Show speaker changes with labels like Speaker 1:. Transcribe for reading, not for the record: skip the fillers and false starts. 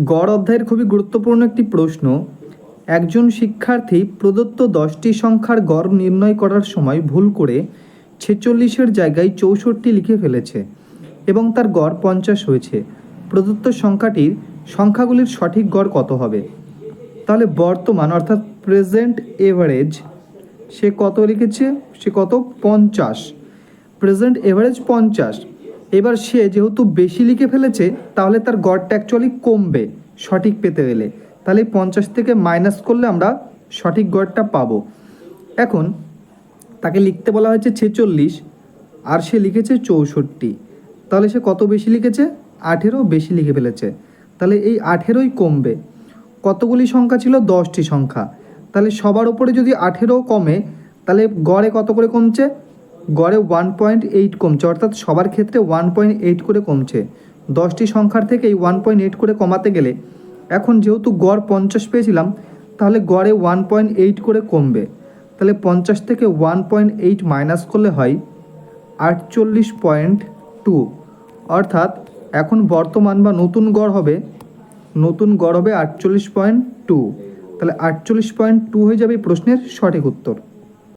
Speaker 1: গড় অধ্যায়ের খুবই গুরুত্বপূর্ণ একটি প্রশ্ন। একজন শিক্ষার্থী প্রদত্ত 10টি সংখ্যার গড় নির্ণয় করার সময় ভুল করে 46-এর জায়গায় 64 লিখে ফেলেছে এবং তার গড় 50 হয়েছে। প্রদত্ত সংখ্যাগুলির সঠিক গড় কত হবে? তাহলে বর্তমান অর্থাৎ প্রেজেন্ট এভারেজ সে কত লিখেছে? সে কত? 50। Present average 50। এবার সে যেহেতু বেশি লিখে ফেলেছে তাহলে তার গড়টা অ্যাকচুয়ালি কমবে সঠিক পেতে গেলে। তাহলে 50 থেকে মাইনাস করলে আমরা সঠিক গড়টা পাবো। এখন তাকে লিখতে বলা হয়েছে 46 আর সে লিখেছে 64। তাহলে সে কত বেশি লিখেছে? 18 বেশি লিখে ফেলেছে। তাহলে এই 18ই কমবে। কতগুলি সংখ্যা ছিল? 10টি সংখ্যা। তাহলে সবার উপরে যদি 18 কমে তাহলে গড়ে কত করে কমছে? গড়ে 1.8 কমছে, অর্থাৎ সবার ক্ষেত্রে 1.8 করে কমছে। 10টি সংখ্যার থেকে এই 1.8 করে কমাতে গেলে এখন যেহেতু গড় 50 পেয়েছিলাম তাহলে গড়ে 1.8 করে কমবে। তাহলে 50 থেকে 1.8 মাইনাস করলে হয় 48.2, অর্থাৎ এখন বর্তমান বা নতুন গড় হবে 48.2। তাহলে 48.2 হয়ে যাবে এই প্রশ্নের সঠিক উত্তর।